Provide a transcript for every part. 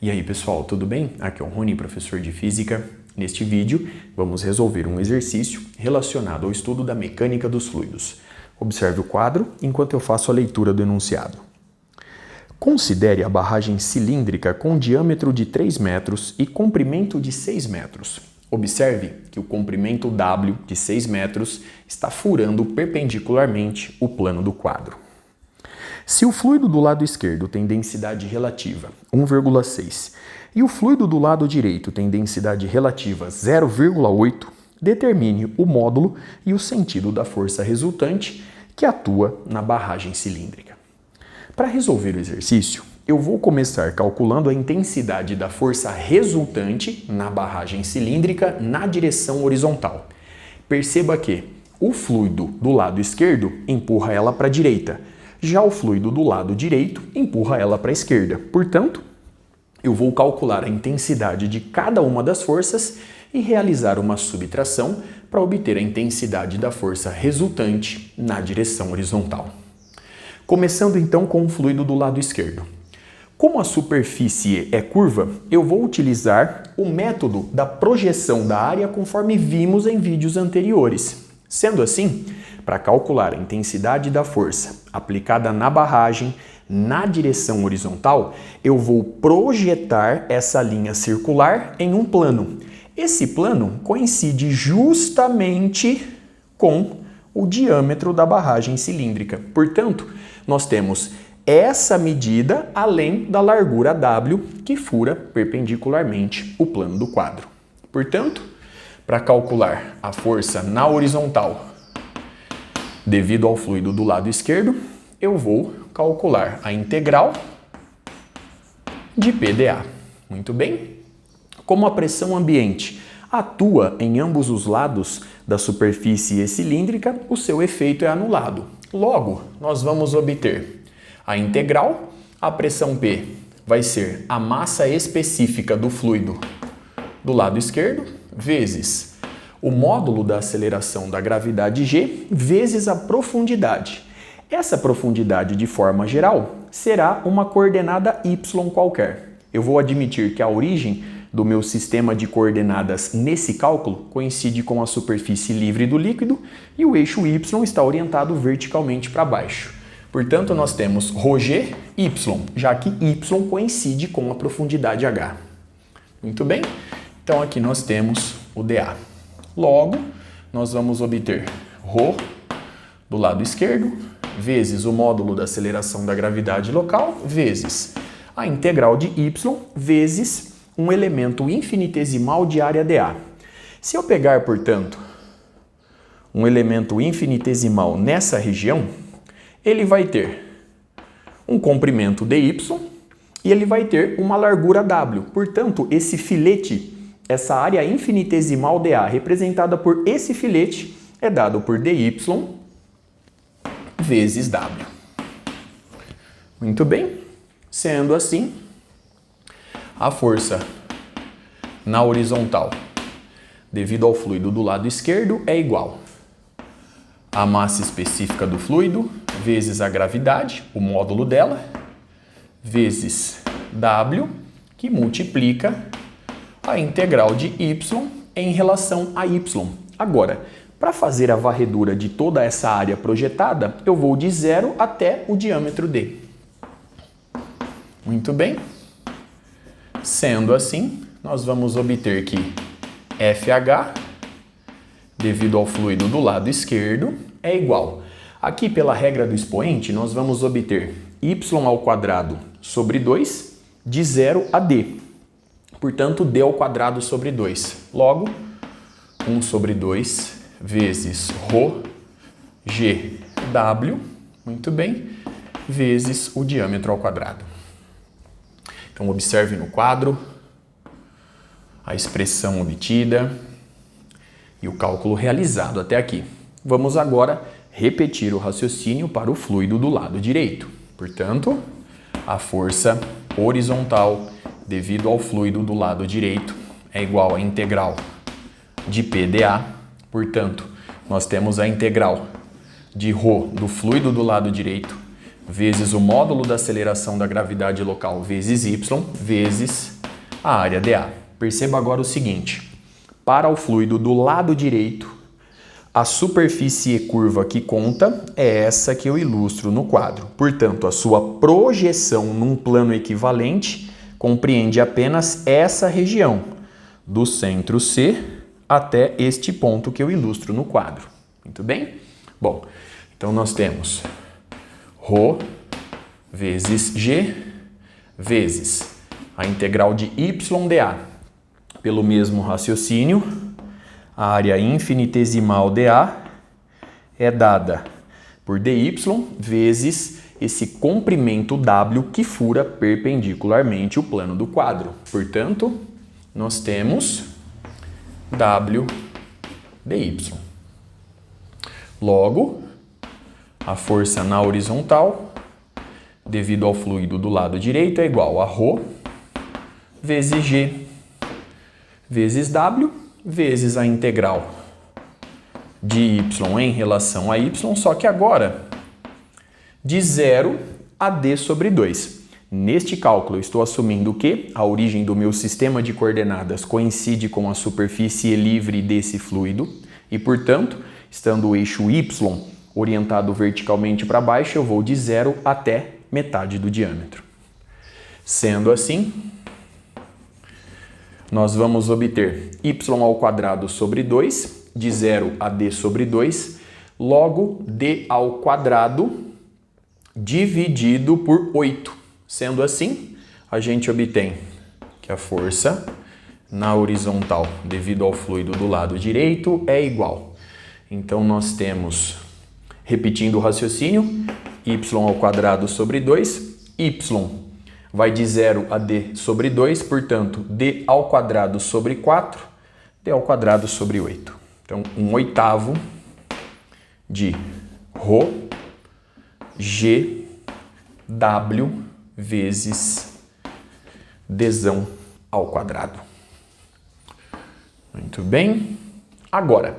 E aí pessoal, tudo bem? Aqui é o Rony, professor de Física. Neste vídeo, vamos resolver um exercício relacionado ao estudo da mecânica dos fluidos. Observe o quadro enquanto eu faço a leitura do enunciado. Considere a barragem cilíndrica com diâmetro de 3 metros e comprimento de 6 metros. Observe que o comprimento W de 6 metros está furando perpendicularmente o plano do quadro. Se o fluido do lado esquerdo tem densidade relativa 1,6 e o fluido do lado direito tem densidade relativa 0,8, determine o módulo e o sentido da força resultante que atua na barragem cilíndrica. Para resolver o exercício, eu vou começar calculando a intensidade da força resultante na barragem cilíndrica na direção horizontal. Perceba que o fluido do lado esquerdo empurra ela para a direita, já o fluido do lado direito empurra ela para a esquerda. Portanto, eu vou calcular a intensidade de cada uma das forças e realizar uma subtração para obter a intensidade da força resultante na direção horizontal. Começando então com o fluido do lado esquerdo. Como a superfície é curva, eu vou utilizar o método da projeção da área conforme vimos em vídeos anteriores. Sendo assim, para calcular a intensidade da força aplicada na barragem na direção horizontal, eu vou projetar essa linha circular em um plano. Esse plano coincide justamente com o diâmetro da barragem cilíndrica. Portanto, nós temos essa medida além da largura W que fura perpendicularmente o plano do quadro. Portanto, para calcular a força na horizontal devido ao fluido do lado esquerdo, eu vou calcular a integral de PdA. Muito bem? Como a pressão ambiente atua em ambos os lados da superfície cilíndrica, o seu efeito é anulado. Logo, nós vamos obter a integral, a pressão P vai ser a massa específica do fluido do lado esquerdo, vezes o módulo da aceleração da gravidade G, vezes a profundidade. Essa profundidade, de forma geral, será uma coordenada y qualquer. Eu vou admitir que a origem do meu sistema de coordenadas nesse cálculo coincide com a superfície livre do líquido e o eixo y está orientado verticalmente para baixo. Portanto, nós temos ρg, y, já que y coincide com a profundidade h. Muito bem? Então, aqui nós temos o dA. Logo, nós vamos obter ρ do lado esquerdo, vezes o módulo da aceleração da gravidade local, vezes a integral de y, vezes um elemento infinitesimal de área dA. Se eu pegar, portanto, um elemento infinitesimal nessa região, ele vai ter um comprimento dy e ele vai ter uma largura w. Portanto, esse filete, essa área infinitesimal dA representada por esse filete é dado por dy vezes w. Muito bem? Sendo assim, a força na horizontal devido ao fluido do lado esquerdo é igual à massa específica do fluido vezes a gravidade, o módulo dela, vezes w, que multiplica a integral de y em relação a y. Agora, para fazer a varredura de toda essa área projetada, eu vou de 0 até o diâmetro d. Muito bem? Sendo assim, nós vamos obter que FH, devido ao fluido do lado esquerdo, é igual. Aqui, pela regra do expoente, nós vamos obter y² sobre 2 de 0 a d. Portanto, d² sobre 2. Logo, 1 sobre 2 vezes ρgw, muito bem, vezes o diâmetro ao quadrado. Então, observe no quadro a expressão obtida e o cálculo realizado até aqui. Vamos agora repetir o raciocínio para o fluido do lado direito. Portanto, a força horizontal devido ao fluido do lado direito é igual à integral de PdA. Portanto, nós temos a integral de ρ do fluido do lado direito vezes o módulo da aceleração da gravidade local vezes y, vezes a área dA. Perceba agora o seguinte, para o fluido do lado direito, a superfície curva que conta é essa que eu ilustro no quadro. Portanto, a sua projeção num plano equivalente compreende apenas essa região, do centro C até este ponto que eu ilustro no quadro. Muito bem? Bom, então nós temos ρ vezes G vezes a integral de y dA. Pelo mesmo raciocínio, a área infinitesimal dA é dada por dy vezes esse comprimento w que fura perpendicularmente o plano do quadro. Portanto, nós temos w dy. Logo, a força na horizontal, devido ao fluido do lado direito, é igual a ρ vezes G vezes w vezes a integral de y em relação a y, só que agora de 0 a d sobre 2. Neste cálculo, eu estou assumindo que a origem do meu sistema de coordenadas coincide com a superfície livre desse fluido e, portanto, estando o eixo y orientado verticalmente para baixo, eu vou de 0 até metade do diâmetro. Sendo assim, nós vamos obter y ao quadrado sobre 2, de 0 a d sobre 2, logo d ao quadrado dividido por 8. Sendo assim, a gente obtém que a força na horizontal devido ao fluido do lado direito é igual. Então, nós temos, repetindo o raciocínio, y ao quadrado sobre 2, y vai de 0 a d sobre 2, portanto, d ao quadrado sobre 4, d ao quadrado sobre 8. Então, 1/8 de ρ g w vezes dzão ao quadrado. Muito bem. Agora,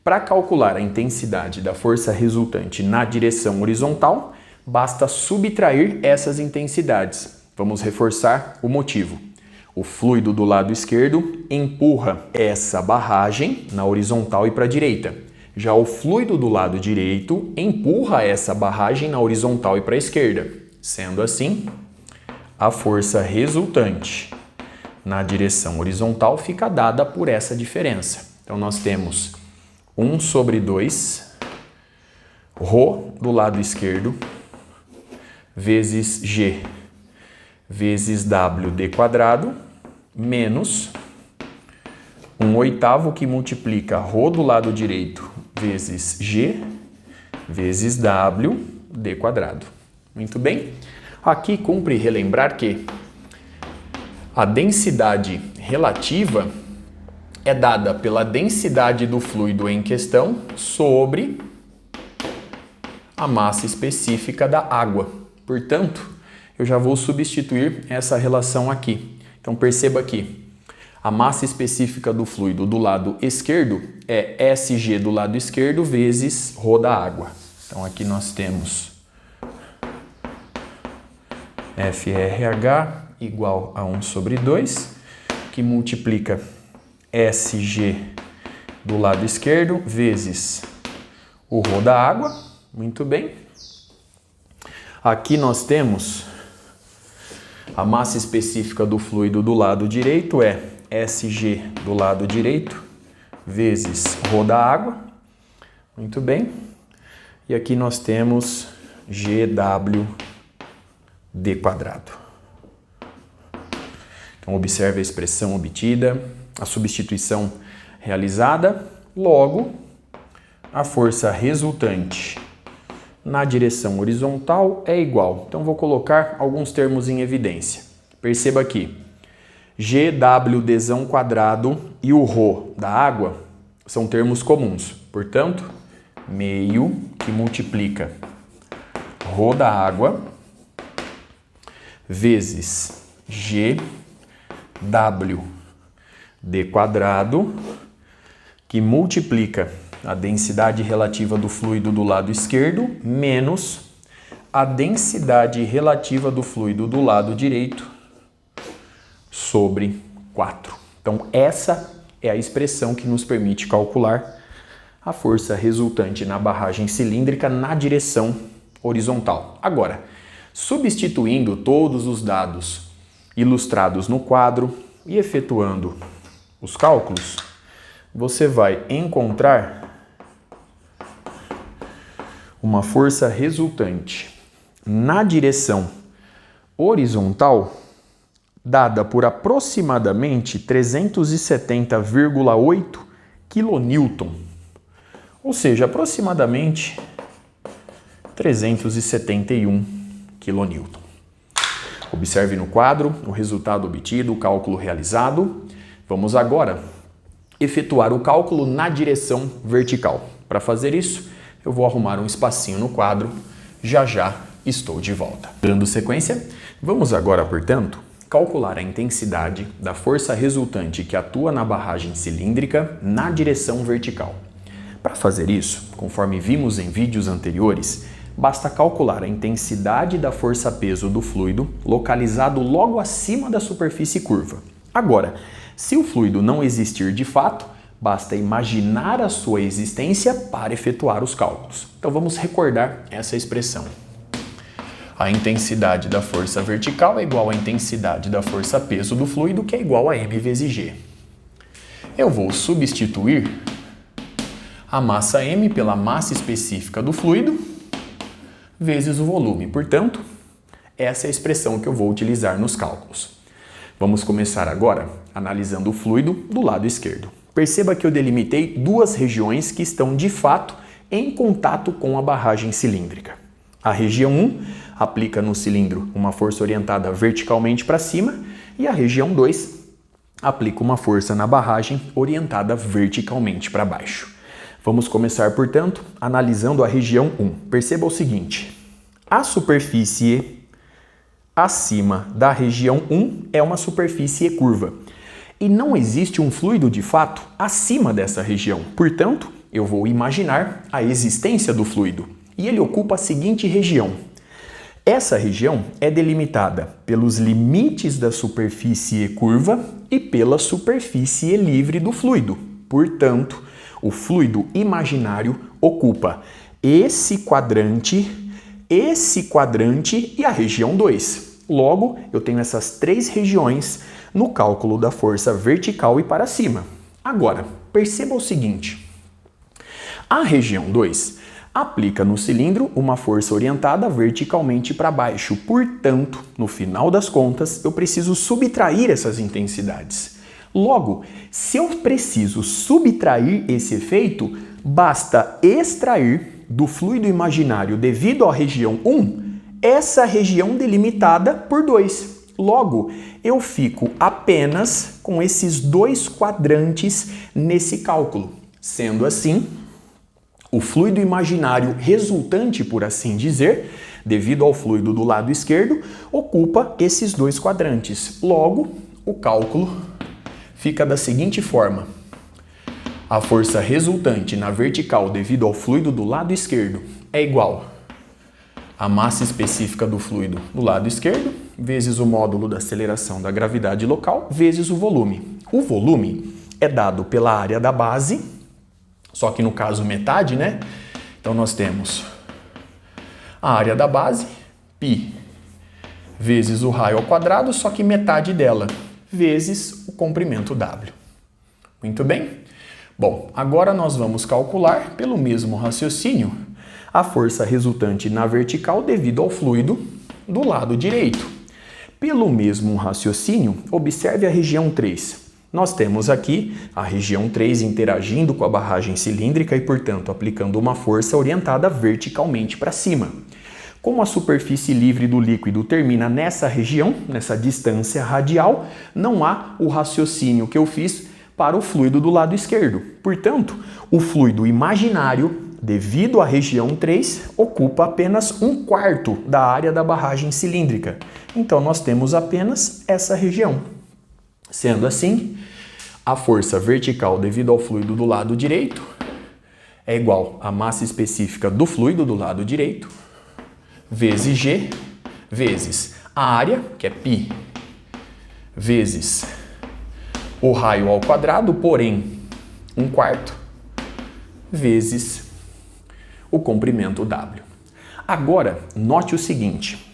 para calcular a intensidade da força resultante na direção horizontal, basta subtrair essas intensidades. Vamos reforçar o motivo. O fluido do lado esquerdo empurra essa barragem na horizontal e para a direita. Já o fluido do lado direito empurra essa barragem na horizontal e para a esquerda. Sendo assim, a força resultante na direção horizontal fica dada por essa diferença. Então, nós temos 1 sobre 2, ρ do lado esquerdo, vezes G vezes W d quadrado, menos 1/8 que multiplica ρ do lado direito vezes G vezes W d quadrado. Muito bem? Aqui cumpre relembrar que a densidade relativa é dada pela densidade do fluido em questão sobre a massa específica da água. Portanto, eu já vou substituir essa relação aqui. Então, perceba que a massa específica do fluido do lado esquerdo é SG do lado esquerdo vezes ρ da água. Então, aqui nós temos FRH igual a 1 sobre 2, que multiplica SG do lado esquerdo vezes o ρ da água. Muito bem. Aqui nós temos a massa específica do fluido do lado direito é SG do lado direito vezes ρ da água. Muito bem. E aqui nós temos GW d quadrado. Então, observe a expressão obtida, a substituição realizada, logo, a força resultante na direção horizontal é igual. Então, vou colocar alguns termos em evidência. Perceba aqui, GWdzão quadrado e o ρ da água são termos comuns. Portanto, meio que multiplica ρ da água vezes GW d quadrado, que multiplica a densidade relativa do fluido do lado esquerdo menos a densidade relativa do fluido do lado direito sobre 4. Então, essa é a expressão que nos permite calcular a força resultante na barragem cilíndrica na direção horizontal. Agora, substituindo todos os dados ilustrados no quadro e efetuando os cálculos, você vai encontrar uma força resultante na direção horizontal dada por aproximadamente 370,8 kN, ou seja, aproximadamente 371 kN. Observe no quadro o resultado obtido, o cálculo realizado. Vamos agora efetuar o cálculo na direção vertical. Para fazer isso, eu vou arrumar um espacinho no quadro. Já já estou de volta. Dando sequência, vamos agora, portanto, calcular a intensidade da força resultante que atua na barragem cilíndrica na direção vertical. Para fazer isso, conforme vimos em vídeos anteriores, basta calcular a intensidade da força-peso do fluido localizado logo acima da superfície curva. Agora, se o fluido não existir de fato, basta imaginar a sua existência para efetuar os cálculos. Então vamos recordar essa expressão. A intensidade da força vertical é igual à intensidade da força-peso do fluido, que é igual a m vezes g. Eu vou substituir a massa m pela massa específica do fluido vezes o volume. Portanto, essa é a expressão que eu vou utilizar nos cálculos. Vamos começar agora analisando o fluido do lado esquerdo. Perceba que eu delimitei duas regiões que estão de fato em contato com a barragem cilíndrica. A região 1 aplica no cilindro uma força orientada verticalmente para cima e a região 2 aplica uma força na barragem orientada verticalmente para baixo. Vamos começar, portanto, analisando a região 1. Perceba o seguinte: a superfície acima da região 1 é uma superfície curva e não existe um fluido de fato acima dessa região. Portanto, eu vou imaginar a existência do fluido e ele ocupa a seguinte região. Essa região é delimitada pelos limites da superfície curva e pela superfície livre do fluido. Portanto, o fluido imaginário ocupa esse quadrante e a região 2. Logo, eu tenho essas três regiões no cálculo da força vertical e para cima. Agora, perceba o seguinte: a região 2 aplica no cilindro uma força orientada verticalmente para baixo. Portanto, no final das contas, eu preciso subtrair essas intensidades. Logo, se eu preciso subtrair esse efeito, basta extrair do fluido imaginário devido à região 1 essa região delimitada por 2. Logo, eu fico apenas com esses dois quadrantes nesse cálculo. Sendo assim, o fluido imaginário resultante, por assim dizer, devido ao fluido do lado esquerdo, ocupa esses dois quadrantes. Logo, o cálculo fica da seguinte forma: a força resultante na vertical devido ao fluido do lado esquerdo é igual à massa específica do fluido do lado esquerdo vezes o módulo da aceleração da gravidade local vezes o volume. O volume é dado pela área da base, só que no caso metade, né? Então nós temos a área da base, π, vezes o raio ao quadrado, só que metade dela, vezes o comprimento W. Muito bem? Bom, agora nós vamos calcular, pelo mesmo raciocínio, a força resultante na vertical devido ao fluido do lado direito. Pelo mesmo raciocínio, observe a região 3. Nós temos aqui a região 3 interagindo com a barragem cilíndrica e, portanto, aplicando uma força orientada verticalmente para cima. Como a superfície livre do líquido termina nessa região, nessa distância radial, não há o raciocínio que eu fiz para o fluido do lado esquerdo. Portanto, o fluido imaginário, devido à região 3, ocupa apenas 1/4 da área da barragem cilíndrica. Então, nós temos apenas essa região. Sendo assim, a força vertical devido ao fluido do lado direito é igual à massa específica do fluido do lado direito vezes G, vezes a área, que é π, vezes o raio ao quadrado, porém 1/4, vezes o comprimento W. Agora, note o seguinte,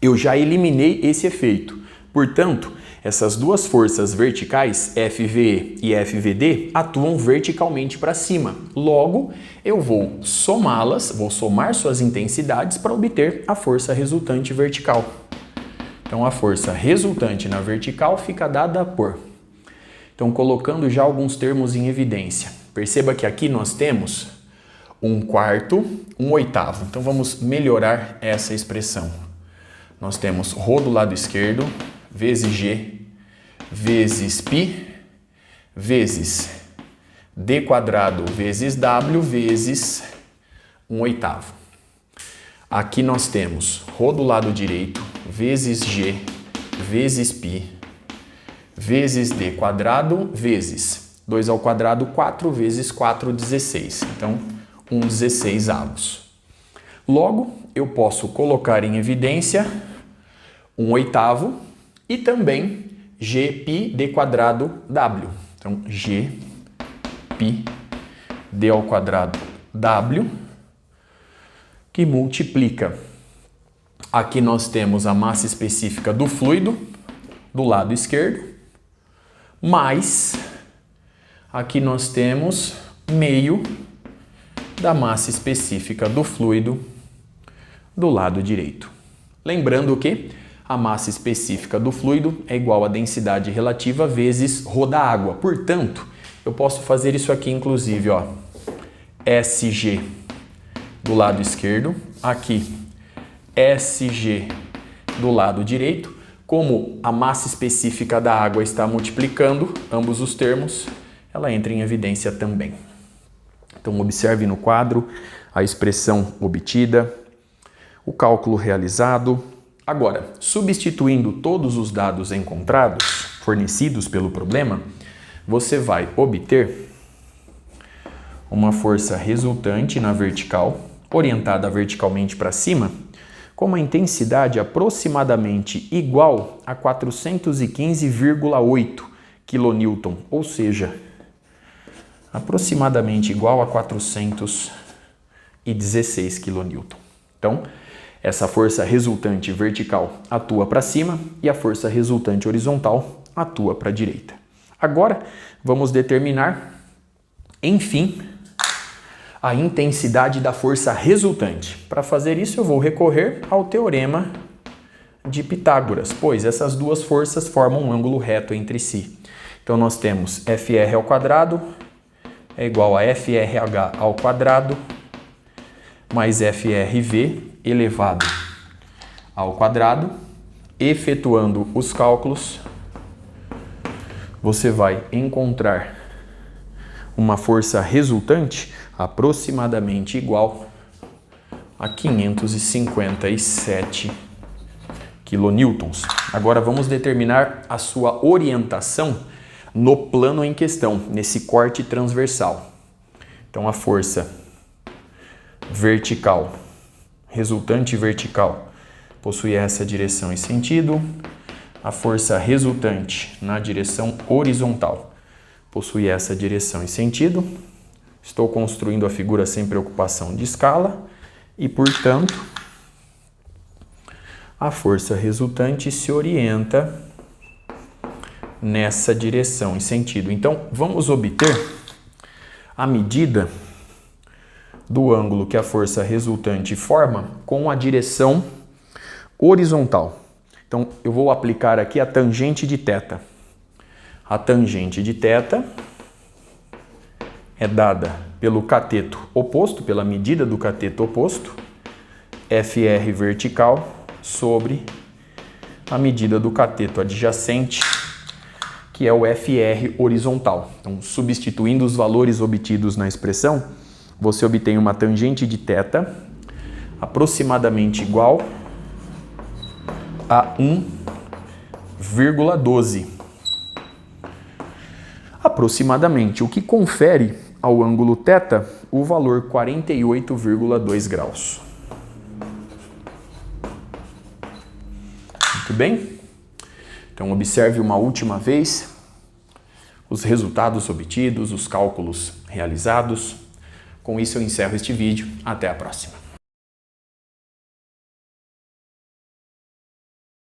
eu já eliminei esse efeito, portanto, essas duas forças verticais, FVE e FVD, atuam verticalmente para cima. Logo, eu vou somá-las, vou somar suas intensidades para obter a força resultante vertical. Então, a força resultante na vertical fica dada por... Então, colocando já alguns termos em evidência. Perceba que aqui nós temos 1/4, 1/8. Então, vamos melhorar essa expressão. Nós temos ρ do lado esquerdo, vezes G, vezes π, vezes d² vezes W, vezes 1/8. Aqui nós temos ρ do lado direito, vezes G, vezes π, vezes d², vezes 2², 4, vezes 4, 16. Então, 1/16. Logo, eu posso colocar em evidência 1/8 e também Gπ d² W. Então, Gπ d² W, que multiplica. Aqui nós temos a massa específica do fluido, do lado esquerdo, mais aqui nós temos meio da massa específica do fluido do lado direito. Lembrando que a massa específica do fluido é igual à densidade relativa vezes ρ da água. Portanto, eu posso fazer isso aqui, inclusive, ó, SG do lado esquerdo, aqui SG do lado direito. Como a massa específica da água está multiplicando ambos os termos, ela entra em evidência também. Então, observe no quadro a expressão obtida, o cálculo realizado. Agora, substituindo todos os dados encontrados, fornecidos pelo problema, você vai obter uma força resultante na vertical, orientada verticalmente para cima, com uma intensidade aproximadamente igual a 415,8 kN, ou seja, aproximadamente igual a 416 kN. Então, essa força resultante vertical atua para cima e a força resultante horizontal atua para a direita. Agora, vamos determinar, enfim, a intensidade da força resultante. Para fazer isso, eu vou recorrer ao teorema de Pitágoras, pois essas duas forças formam um ângulo reto entre si. Então, nós temos FR² é igual a FRH² mais FRV elevado ao quadrado. Efetuando os cálculos, você vai encontrar uma força resultante aproximadamente igual a 557 kN. Agora vamos determinar a sua orientação no plano em questão, nesse corte transversal. Então a força vertical, resultante vertical, possui essa direção e sentido. A força resultante na direção horizontal possui essa direção e sentido. Estou construindo a figura sem preocupação de escala e, portanto, a força resultante se orienta nessa direção e sentido. Então, vamos obter a medida do ângulo que a força resultante forma com a direção horizontal. Então, eu vou aplicar aqui a tangente de θ. A tangente de θ é dada pelo cateto oposto, pela medida do cateto oposto, FR vertical sobre a medida do cateto adjacente, que é o FR horizontal. Então, substituindo os valores obtidos na expressão, você obtém uma tangente de θ aproximadamente igual a 1,12. Aproximadamente, o que confere ao ângulo θ o valor 48,2 graus. Muito bem? Então observe uma última vez os resultados obtidos, os cálculos realizados. Com isso eu encerro este vídeo. Até a próxima.